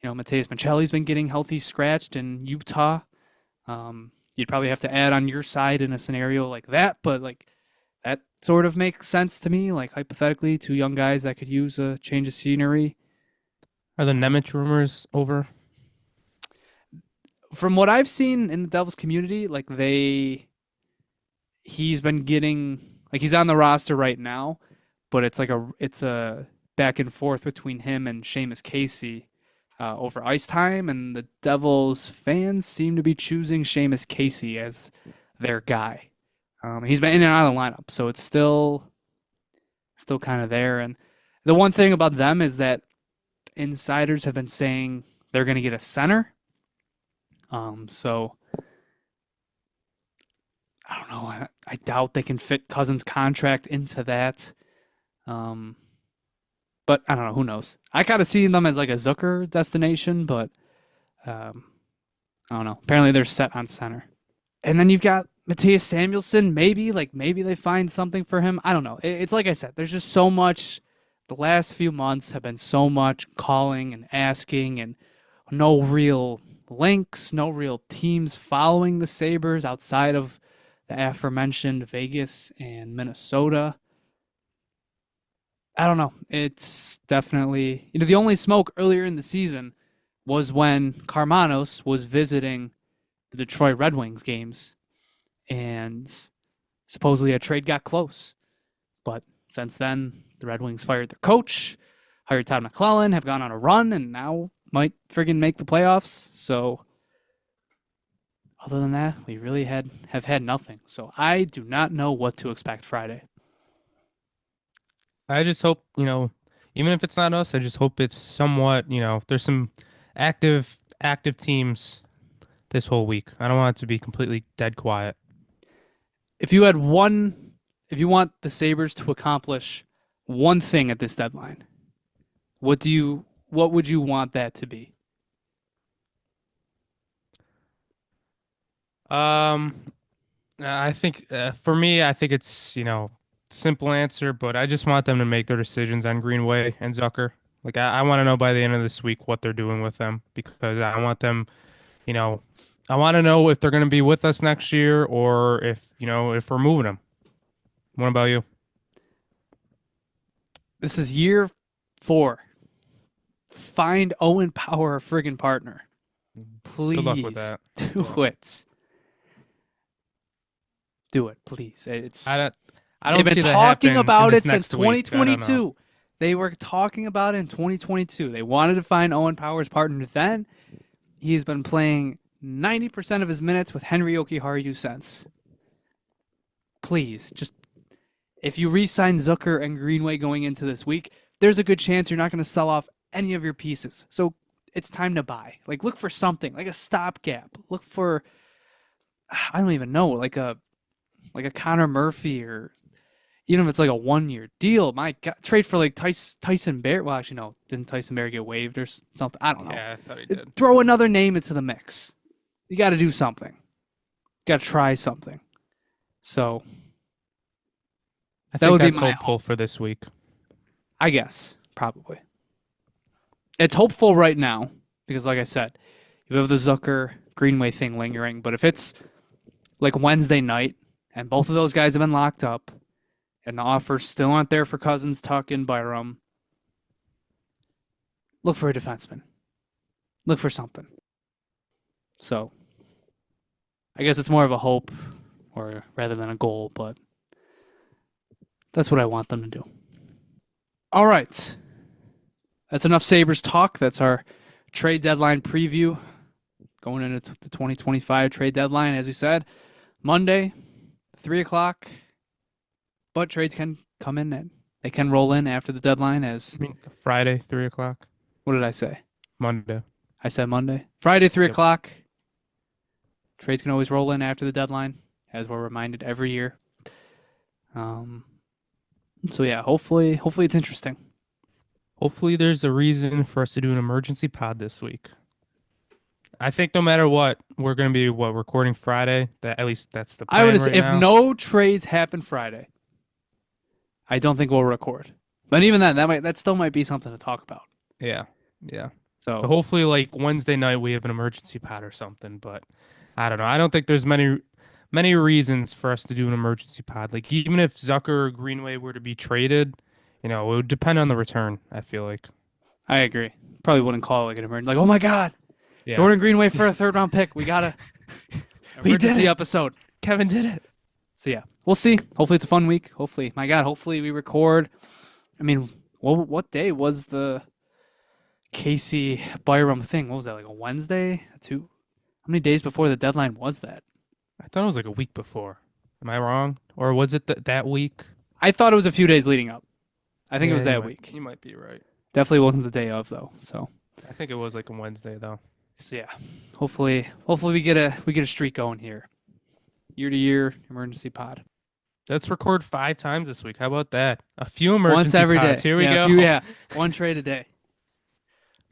Mateus Michelli's been getting healthy scratched in Utah. You'd probably have to add on your side in a scenario like that, but like that sort of makes sense to me. Like hypothetically, two young guys that could use a change of scenery.
Are the Nemec rumors over?
From what I've seen in the Devils community, like he's been getting, like, he's on the roster right now, but it's a back and forth between him and Seamus Casey over ice time, and the Devils fans seem to be choosing Seamus Casey as their guy. He's been in and out of the lineup, so it's still kind of there. And the one thing about them is that insiders have been saying they're going to get a center. So I don't know. I doubt they can fit Cousins' contract into that. But I don't know. Who knows? I kind of see them as like a Zucker destination, but I don't know. Apparently they're set on center. And then you've got Matthias Samuelsson. Maybe they find something for him. I don't know. It's like I said, there's just so much. The last few months have been so much calling and asking, and no real links, no real teams following the Sabres outside of the aforementioned Vegas and Minnesota. I don't know. It's definitely, the only smoke earlier in the season was when Karmanos was visiting the Detroit Red Wings games, and supposedly a trade got close. But since then, the Red Wings fired their coach, hired Todd McClellan, have gone on a run, and now might friggin' make the playoffs. So other than that, we really have had nothing. So I do not know what to expect Friday.
I just hope, even if it's not us, I just hope it's somewhat, there's some active teams this whole week. I don't want it to be completely dead quiet.
If you want the Sabres to accomplish one thing at this deadline, what would you want that to be?
I think for me, I think it's, simple answer, but I just want them to make their decisions on Greenway and Zucker. Like I want to know by the end of this week what they're doing with them, because I want them, I want to know if they're going to be with us next year, or if we're moving them. What about you?
This is year 4. Find Owen Power a friggin' partner. Please.
Good luck with that.
Do it. Do it, please.
I don't
They've
see
been
that
talking
happen
about
in
it
this
since
next week.
2022. They were talking about it in 2022. They wanted to find Owen Power's partner then. He's been playing 90% of his minutes with Henry Jokiharju since. Please, just, if you re-sign Zucker and Greenway going into this week, there's a good chance you're not going to sell off any of your pieces. So it's time to buy. Like, look for something, like a stopgap. Look for, I don't even know, like a Connor Murphy, or even if it's like a 1-year deal. My God, trade for like Tyson Bear. Well, actually, no. Didn't Tyson Bear get waived or something? I don't know.
Yeah, I thought he did.
Throw another name into the mix. You got to do something. Got to try something. So
I
that
think
would
that's
be my
hopeful for this week.
I guess, probably. It's hopeful right now because, like I said, you have the Zucker Greenway thing lingering. But if it's like Wednesday night and both of those guys have been locked up and the offers still aren't there for Cousins, Tuck, and Byram, look for a defenseman. Look for something. So I guess it's more of a hope or rather than a goal, but that's what I want them to do. All right. That's enough Sabres talk. That's our trade deadline preview going into the 2025 trade deadline. As we said, Monday, 3 o'clock. But trades can come in and they can roll in after the deadline as...
I mean, Friday, 3 o'clock.
What did I say?
Monday.
I said Monday. Friday, 3
Yep.
o'clock. Trades can always roll in after the deadline, as we're reminded every year. So yeah, hopefully it's interesting.
Hopefully there's a reason for us to do an emergency pod this week. I think no matter what, we're going to be recording Friday. That at least that's the
I would
plan
say
right
if
now.
no trades happen Friday, I don't think we'll record. But even then, that still might be something to talk about.
Yeah. Yeah.
So
But hopefully like Wednesday night we have an emergency pod or something, but I don't know. I don't think there's many reasons for us to do an emergency pod. Like even if Zucker or Greenway were to be traded, it would depend on the return, I feel like.
I agree. Probably wouldn't call it like an emergency. Like, oh my God,
Yeah.
Jordan Greenway for a 3rd-round pick. We got a
We did
emergency
it.
episode.
Kevin did it.
So yeah, we'll see. Hopefully it's a fun week. Hopefully, my God, hopefully we record. I mean, what day was the Casey Byram thing? What was that, like a Wednesday? How many days before the deadline was that?
I thought it was like a week before. Am I wrong? Or was it that week?
I thought it was a few days leading up. I think it was that week.
You might be right.
Definitely wasn't the day of though. So
I think it was like a Wednesday though.
yeah, hopefully we get a streak going here. Year to year emergency pod.
Let's record 5 times this week. How about that? A few emergency
Once every
pods.
day.
Here we go.
One trade a day.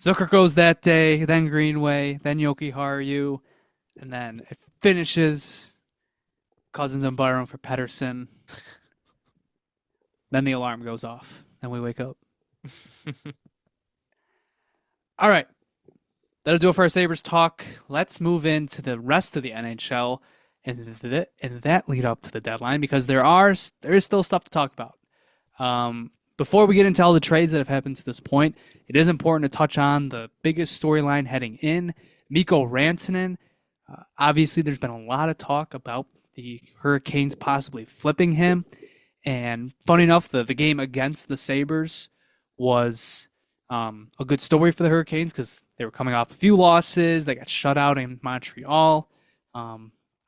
Zucker goes that day, then Greenway, then Yoki Haru, and then it finishes Cousins and Byron for Pettersson. Then the alarm goes off, and we wake up. All right. That'll do it for our Sabres talk. Let's move into the rest of the NHL and that lead up to the deadline because there is still stuff to talk about. Before we get into all the trades that have happened to this point, it is important to touch on the biggest storyline heading in, Mikko Rantanen. Obviously, there's been a lot of talk about the Hurricanes possibly flipping him. And funny enough, the game against the Sabres was a good story for the Hurricanes because they were coming off a few losses. They got shut out in Montreal.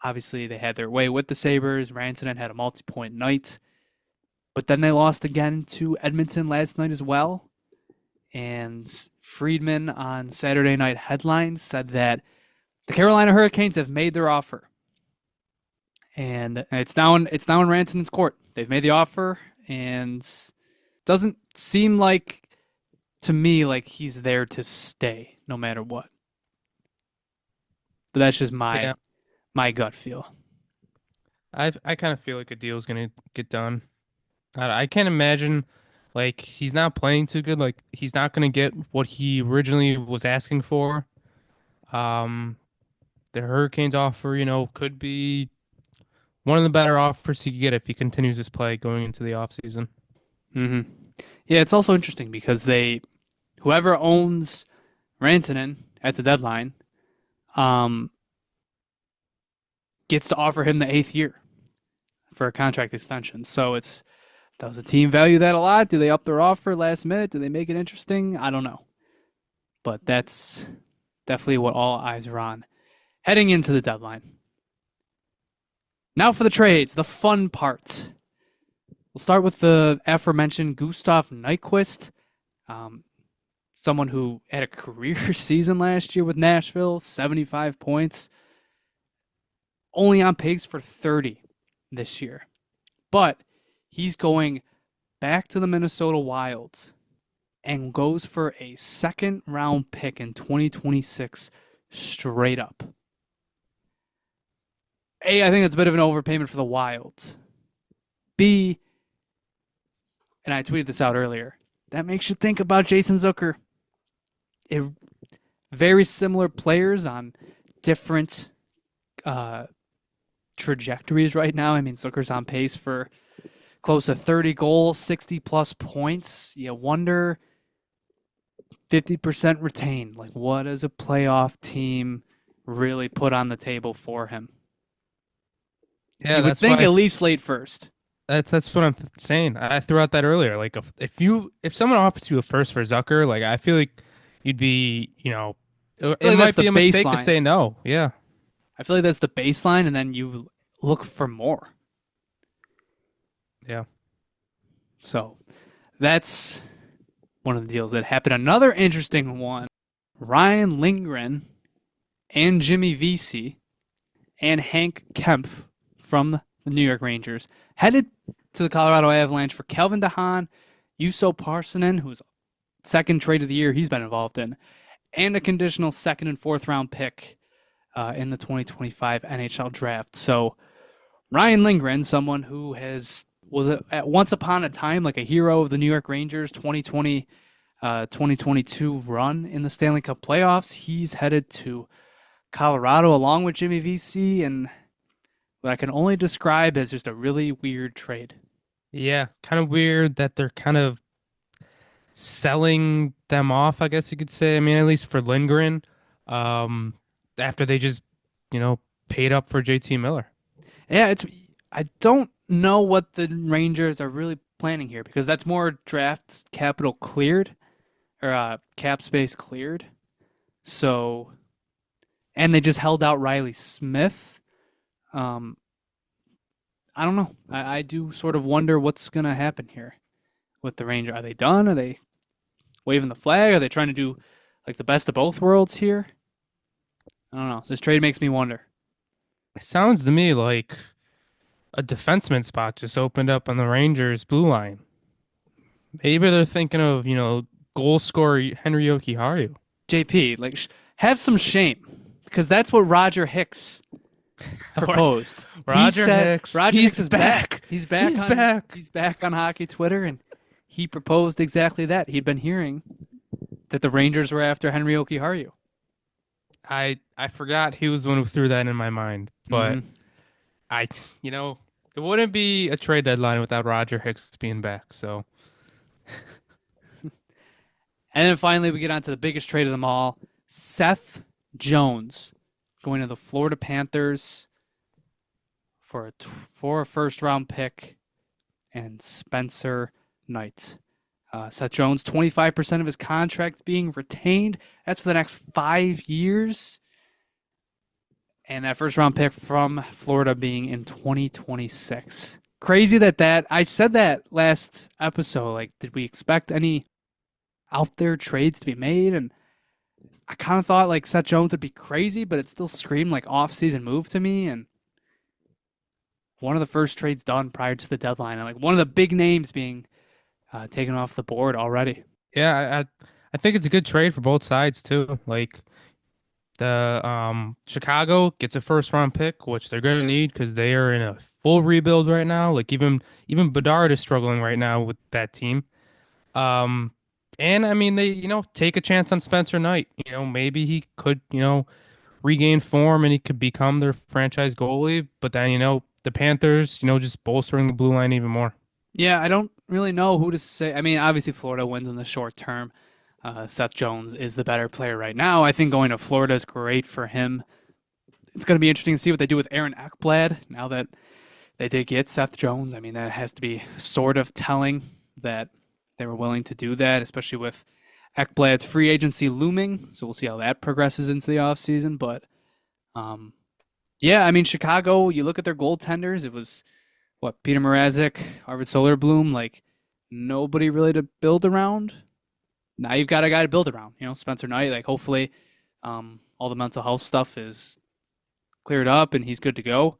Obviously, they had their way with the Sabres. Rantanen had a multi-point night. But then they lost again to Edmonton last night as well. And Friedman on Saturday Night Headlines said that the Carolina Hurricanes have made their offer. And it's now in Rantanen's court. They've made the offer, and it doesn't seem like, to me, like he's there to stay no matter what. But that's just my gut feel.
I kind of feel like a deal is going to get done. I can't imagine, like, he's not playing too good. Like, he's not going to get what he originally was asking for. The Hurricanes offer, could be one of the better offers he could get if he continues his play going into the offseason.
Mm-hmm. Yeah, it's also interesting because whoever owns Rantanen at the deadline, gets to offer him the 8th year for a contract extension. So does the team value that a lot? Do they up their offer last minute? Do they make it interesting? I don't know. But that's definitely what all eyes are on heading into the deadline. Now for the trades, the fun part. We'll start with the aforementioned Gustav Nyquist, someone who had a career season last year with Nashville, 75 points, only on pace for 30 this year. But he's going back to the Minnesota Wild and goes for a 2nd-round pick in 2026 straight up. A, I think it's a bit of an overpayment for the Wild. B, and I tweeted this out earlier, that makes you think about Jason Zucker. Very similar players on different trajectories right now. I mean, Zucker's on pace for close to 30 goals, 60-plus points. You wonder, 50% retained. Like, what does a playoff team really put on the table for him?
Yeah,
you would think at least late first.
That's what I'm saying. I threw out that earlier. Like if someone offers you a first for Zucker, like I feel like you'd be, it might be a mistake to say no. Yeah.
I feel like that's the baseline, and then you look for more.
Yeah.
So that's one of the deals that happened. Another interesting one Ryan Lindgren and Jimmy Vesey and Hank Kemp from the New York Rangers headed to the Colorado Avalanche for Kelvin DeHaan, Juuso Parssinen, who's second trade of the year he's been involved in, and a conditional second and fourth round pick in the 2025 NHL draft. So Ryan Lindgren, someone who was at once upon a time like a hero of the New York Rangers 2022 run in the Stanley Cup playoffs. He's headed to Colorado along with Jimmy Vesey, and what I can only describe as just a really weird trade.
Yeah, kind of weird that they're kind of selling them off, I guess you could say. I mean, at least for Lindgren, um, after they just, you know, paid up for JT Miller.
Yeah, I don't know what the Rangers are really planning here because that's more draft capital cleared or cap space cleared. So, and they just held out Riley Smith. I don't know. I do sort of wonder what's going to happen here with the Rangers. Are they done? Are they waving the flag? Are they trying to do like the best of both worlds here? I don't know. This trade makes me wonder.
It sounds to me like a defenseman spot just opened up on the Rangers blue line. Maybe they're thinking of, you know, goal scorer Henry Jokiharju.
JP, like, have some shame because that's what Roger Hicks proposed.
Roger Hicks.
Roger Hicks is back.
He's back.
He's back on hockey Twitter, and he proposed exactly that. He'd been hearing that the Rangers were after Henry Jokiharju.
I forgot he was the one who threw that in my mind, but you know, it wouldn't be a trade deadline without Roger Hicks being back. So,
and then finally we get on to the biggest trade of them all: Seth Jones going to the Florida Panthers for a first-round pick and Spencer Knight. Seth Jones, 25% of his contract being retained. That's for the next 5 years. And that first-round pick from Florida being in 2026. Crazy that I said that last episode. Like, did we expect any out there trades to be made? And I kind of thought like Seth Jones would be crazy, but it still screamed like off-season move to me. And one of the first trades done prior to the deadline, and like one of the big names being taken off the board already.
yeah, I think it's a good trade for both sides too. Like the Chicago gets a first round pick, which they're gonna need because they are in a full rebuild right now. Like even Bedard is struggling right now with that team. And I mean they, you know, take a chance on Spencer Knight. You know, maybe he could, you know, regain form and he could become their franchise goalie. But then, you know, the Panthers, you know, just bolstering the blue line even more.
Yeah, I don't really know who to say. I mean, obviously Florida wins in the short term. Seth Jones is the better player right now. I think going to Florida is great for him. It's going to be interesting to see what they do with Aaron Ekblad now that they did get Seth Jones. I mean, that has to be sort of telling that they were willing to do that, especially with Ekblad's free agency looming. So we'll see how that progresses into the offseason. But, yeah, I mean, Chicago, you look at their goaltenders, it was, Peter Mrazek, Arvid Solerblom, like, nobody really to build around. Now you've got a guy to build around, you know, Spencer Knight. Like, hopefully all the mental health stuff is cleared up and he's good to go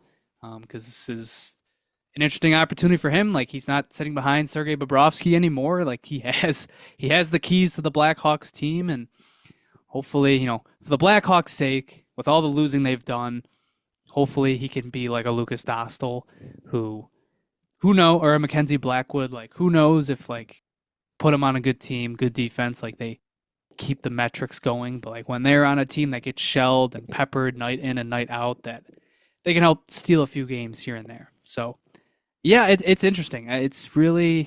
because this is an interesting opportunity for him. Like, he's not sitting behind Sergei Bobrovsky anymore. Like, he has the keys to the Blackhawks team, and hopefully, you know, for the Blackhawks' sake, with all the losing they've done, hopefully he can be like a Lucas Dostal who know, or a Mackenzie Blackwood. Like, who knows if like put them on a good team, good defense, like they keep the metrics going. But like when they're on a team that gets shelled and peppered night in and night out, that they can help steal a few games here and there. So yeah, it's interesting. It's going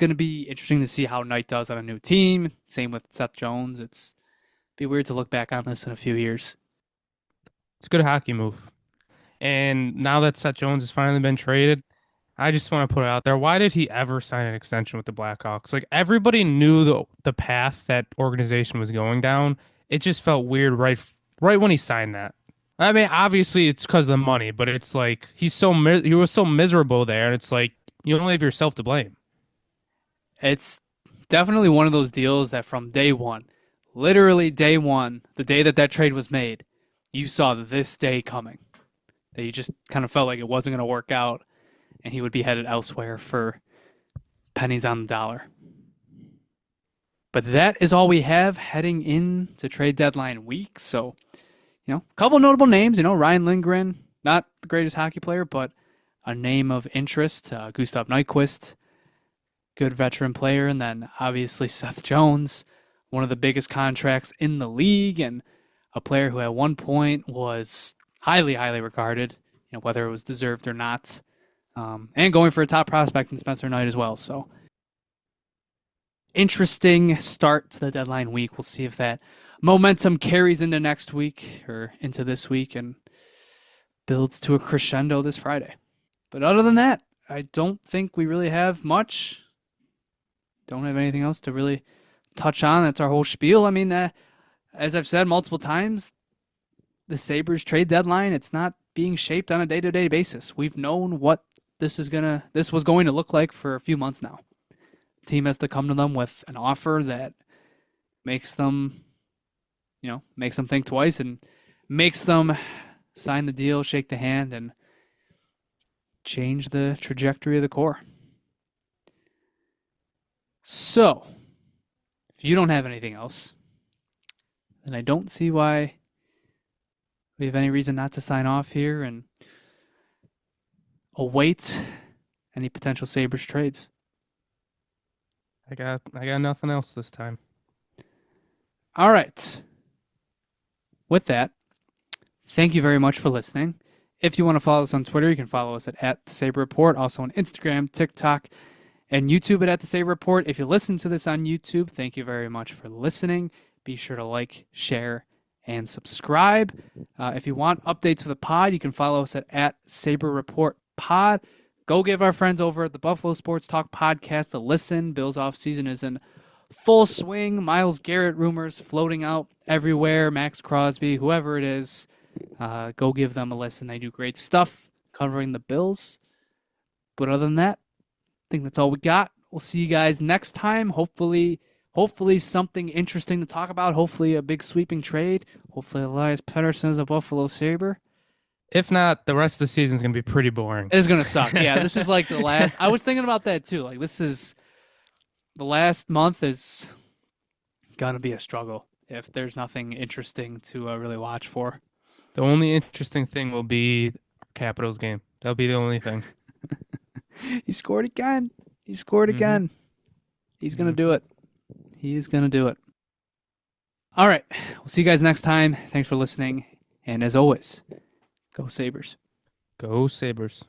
to be interesting to see how Knight does on a new team. Same with Seth Jones. It's be weird to look back on this in a few years.
It's a good hockey move. And now that Seth Jones has finally been traded, I just want to put it out there. Why did he ever sign an extension with the Blackhawks? Like everybody knew the path that organization was going down. It just felt weird right when he signed that. I mean, obviously it's because of the money, but it's like he was so miserable there, and it's like you only have yourself to blame.
It's definitely one of those deals that from day one literally day one, the day that trade was made, you saw this day coming. That you just kind of felt like it wasn't going to work out and he would be headed elsewhere for pennies on the dollar. But that is all we have heading into trade deadline week. So, a couple notable names, Ryan Lindgren, not the greatest hockey player, but a name of interest. Gustav Nyquist, good veteran player. And then obviously Seth Jones, one of the biggest contracts in the league and a player who at one point was highly, highly regarded, whether it was deserved or not. And going for a top prospect in Spencer Knight as well. So interesting start to the deadline week. We'll see if that momentum carries into next week or into this week and builds to a crescendo this Friday. But other than that, I don't think we really have much. Don't have anything else to really touch on. That's our whole spiel. I mean, as I've said multiple times, the Sabres trade deadline, it's not being shaped on a day-to-day basis. We've known what this was going to look like for a few months now. The team has to come to them with an offer that makes them think twice and makes them sign the deal, shake the hand, and change the trajectory of the core. So, if you don't have anything else, then I don't see why we have any reason not to sign off here and await any potential Sabres trades.
I got nothing else this time.
All right. With that, thank you very much for listening. If you want to follow us on Twitter, you can follow us at The Sabre Report. Also on Instagram, TikTok, and YouTube at The Sabre Report. If you listen to this on YouTube, thank you very much for listening. Be sure to like, share, and subscribe. If you want updates of the pod, you can follow us at Sabre Report Pod. Go give our friends over at the Buffalo Sports Talk podcast a listen. Bills offseason is in full swing. Myles Garrett rumors floating out everywhere. Max Crosby, whoever it is. Go give them a listen. They do great stuff covering the Bills. But other than that, I think that's all we got. We'll see you guys next time. Hopefully something interesting to talk about. Hopefully a big sweeping trade. Hopefully Elias Pettersson is a Buffalo Sabre.
If not, the rest of the season's going to be pretty boring.
It's going to suck. Yeah, this is like the last. I was thinking about that too. Like, this is the last month is going to be a struggle if there's nothing interesting to really watch for.
The only interesting thing will be Capitals game. That'll be the only thing.
He scored again. He's going to do it. He's going to do it. All right. We'll see you guys next time. Thanks for listening. And as always, go Sabres.
Go Sabres.